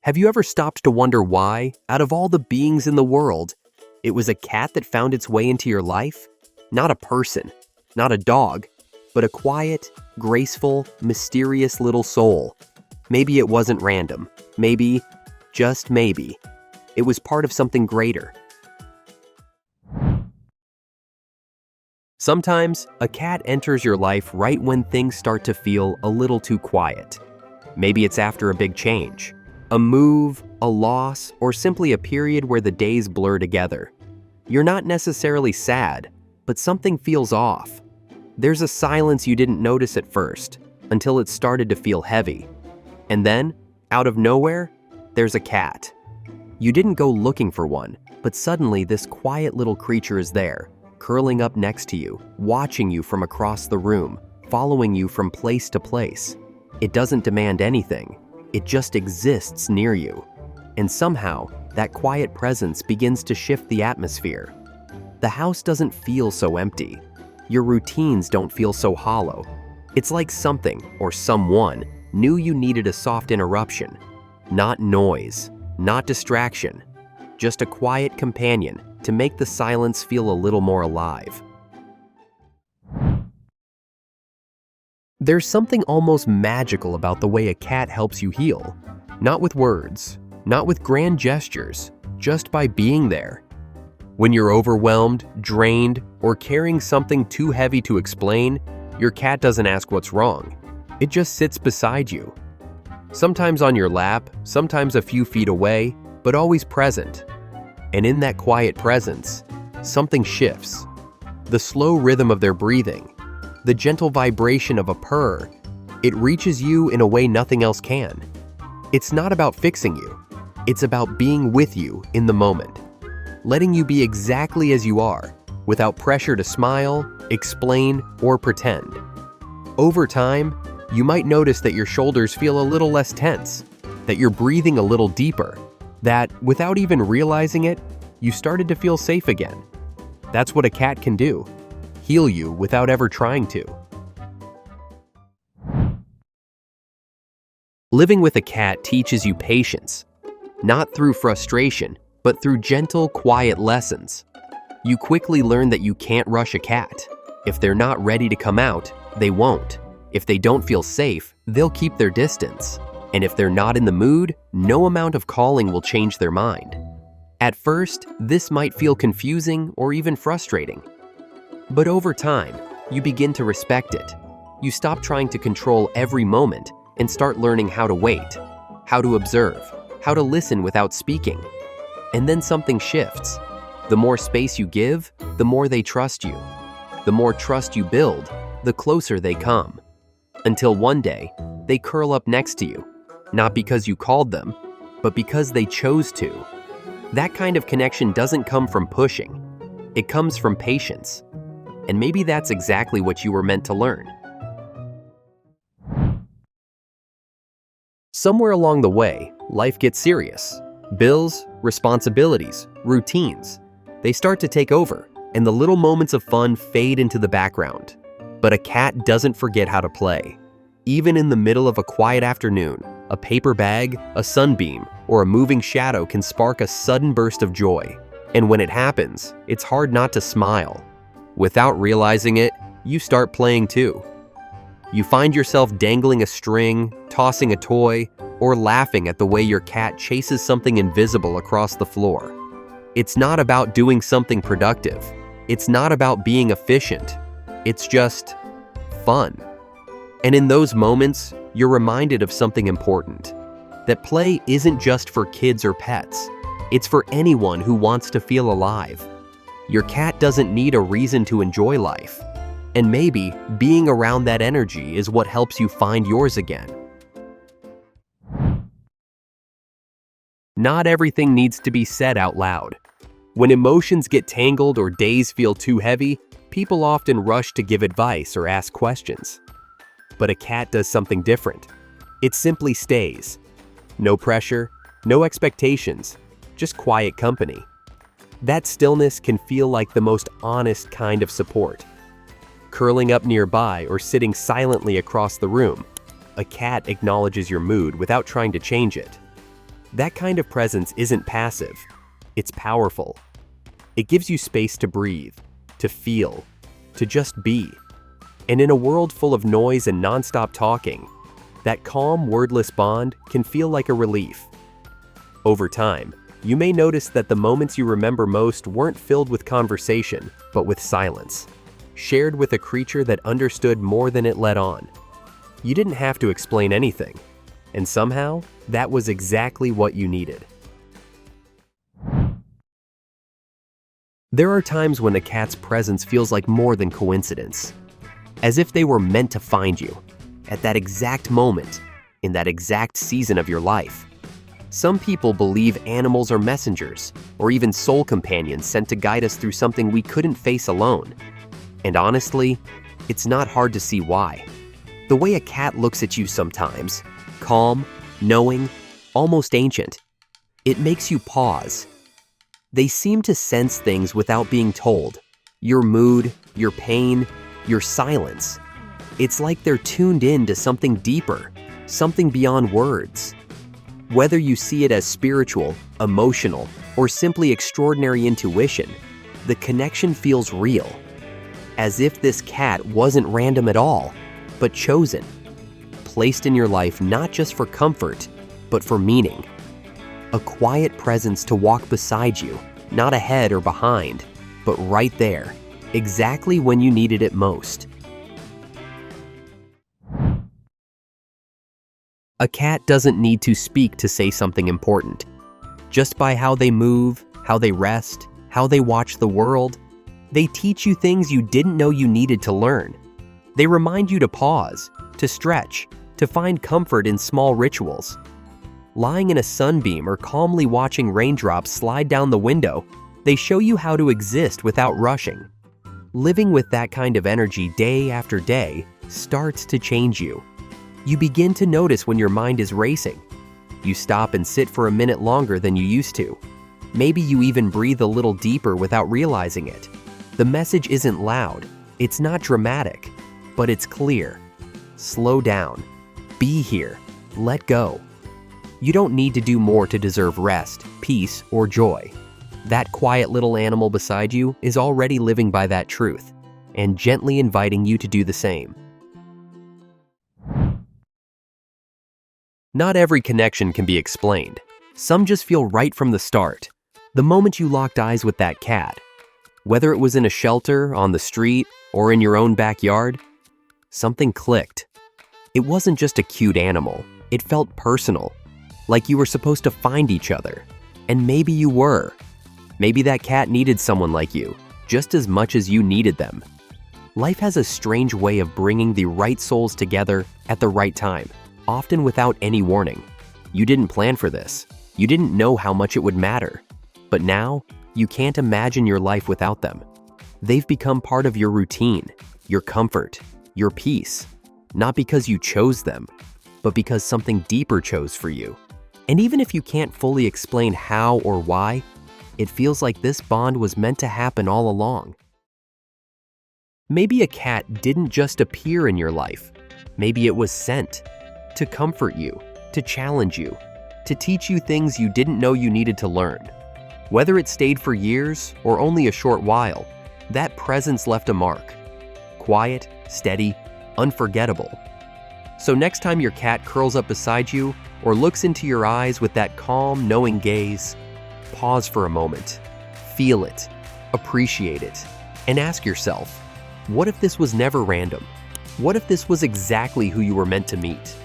Have you ever stopped to wonder why, out of all the beings in the world, it was a cat that found its way into your life? Not a person, not a dog, but a quiet, graceful, mysterious little soul. Maybe it wasn't random. Maybe, just maybe, it was part of something greater. Sometimes, a cat enters your life right when things start to feel a little too quiet. Maybe it's after a big change, a move, a loss, or simply a period where the days blur together. You're not necessarily sad, but something feels off. There's a silence you didn't notice at first, until it started to feel heavy. And then, out of nowhere, there's a cat. You didn't go looking for one, but suddenly this quiet little creature is there, curling up next to you, watching you from across the room, following you from place to place. It doesn't demand anything. It just exists near you. And somehow, that quiet presence begins to shift the atmosphere. The house doesn't feel so empty. Your routines don't feel so hollow. It's like something, or someone, knew you needed a soft interruption. Not noise, not distraction, just a quiet companion to make the silence feel a little more alive. There's something almost magical about the way a cat helps you heal. Not with words, not with grand gestures, just by being there. When you're overwhelmed, drained, or carrying something too heavy to explain, your cat doesn't ask what's wrong. It just sits beside you. Sometimes on your lap, sometimes a few feet away, but always present. And in that quiet presence, something shifts. The slow rhythm of their breathing, the gentle vibration of a purr, it reaches you in a way nothing else can. It's not about fixing you. It's about being with you in the moment, letting you be exactly as you are, without pressure to smile, explain, or pretend. Over time, you might notice that your shoulders feel a little less tense, that you're breathing a little deeper, that, without even realizing it, you started to feel safe again. That's what a cat can do. Heal you without ever trying to. Living with a cat teaches you patience, not through frustration, but through gentle, quiet lessons. You quickly learn that you can't rush a cat. If they're not ready to come out, they won't. If they don't feel safe, they'll keep their distance. And if they're not in the mood, no amount of calling will change their mind. At first, this might feel confusing or even frustrating. But over time, you begin to respect it. You stop trying to control every moment and start learning how to wait, how to observe, how to listen without speaking. And then something shifts. The more space you give, the more they trust you. The more trust you build, the closer they come. Until one day, they curl up next to you, not because you called them, but because they chose to. That kind of connection doesn't come from pushing. It comes from patience. And maybe that's exactly what you were meant to learn. Somewhere along the way, life gets serious. Bills, responsibilities, routines. They start to take over, and the little moments of fun fade into the background. But a cat doesn't forget how to play. Even in the middle of a quiet afternoon, a paper bag, a sunbeam, or a moving shadow can spark a sudden burst of joy. And when it happens, it's hard not to smile. Without realizing it, you start playing too. You find yourself dangling a string, tossing a toy, or laughing at the way your cat chases something invisible across the floor. It's not about doing something productive. It's not about being efficient. It's just fun. And in those moments, you're reminded of something important. That play isn't just for kids or pets. It's for anyone who wants to feel alive. Your cat doesn't need a reason to enjoy life. And maybe being around that energy is what helps you find yours again. Not everything needs to be said out loud. When emotions get tangled or days feel too heavy, people often rush to give advice or ask questions. But a cat does something different. It simply stays. No pressure, no expectations, just quiet company. That stillness can feel like the most honest kind of support. Curling up nearby or sitting silently across the room, a cat acknowledges your mood without trying to change it. That kind of presence isn't passive, it's powerful. It gives you space to breathe, to feel, to just be. And in a world full of noise and nonstop talking, that calm, wordless bond can feel like a relief. Over time, you may notice that the moments you remember most weren't filled with conversation, but with silence, shared with a creature that understood more than it let on. You didn't have to explain anything, and somehow, that was exactly what you needed. There are times when a cat's presence feels like more than coincidence, as if they were meant to find you, at that exact moment, in that exact season of your life. Some people believe animals are messengers, or even soul companions sent to guide us through something we couldn't face alone. And honestly, it's not hard to see why. The way a cat looks at you sometimes, calm, knowing, almost ancient, it makes you pause. They seem to sense things without being told. Your mood, your pain, your silence. It's like they're tuned in to something deeper, something beyond words. Whether you see it as spiritual, emotional, or simply extraordinary intuition, the connection feels real. As if this cat wasn't random at all, but chosen. Placed in your life not just for comfort, but for meaning. A quiet presence to walk beside you, not ahead or behind, but right there, exactly when you needed it most. A cat doesn't need to speak to say something important. Just by how they move, how they rest, how they watch the world, they teach you things you didn't know you needed to learn. They remind you to pause, to stretch, to find comfort in small rituals. Lying in a sunbeam or calmly watching raindrops slide down the window, they show you how to exist without rushing. Living with that kind of energy day after day starts to change you. You begin to notice when your mind is racing. You stop and sit for a minute longer than you used to. Maybe you even breathe a little deeper without realizing it. The message isn't loud, it's not dramatic, but it's clear. Slow down. Be here. Let go. You don't need to do more to deserve rest, peace, or joy. That quiet little animal beside you is already living by that truth, and gently inviting you to do the same. Not every connection can be explained. Some just feel right from the start. The moment you locked eyes with that cat, whether it was in a shelter, on the street, or in your own backyard, something clicked. It wasn't just a cute animal. It felt personal, like you were supposed to find each other. And maybe you were. Maybe that cat needed someone like you, just as much as you needed them. Life has a strange way of bringing the right souls together at the right time, often without any warning. You didn't plan for this. You didn't know how much it would matter. But now, you can't imagine your life without them. They've become part of your routine, your comfort, your peace. Not because you chose them, but because something deeper chose for you. And even if you can't fully explain how or why, it feels like this bond was meant to happen all along. Maybe a cat didn't just appear in your life. Maybe it was sent to comfort you, to challenge you, to teach you things you didn't know you needed to learn. Whether it stayed for years or only a short while, that presence left a mark. Quiet, steady, unforgettable. So next time your cat curls up beside you or looks into your eyes with that calm, knowing gaze, pause for a moment, feel it, appreciate it, and ask yourself, what if this was never random? What if this was exactly who you were meant to meet?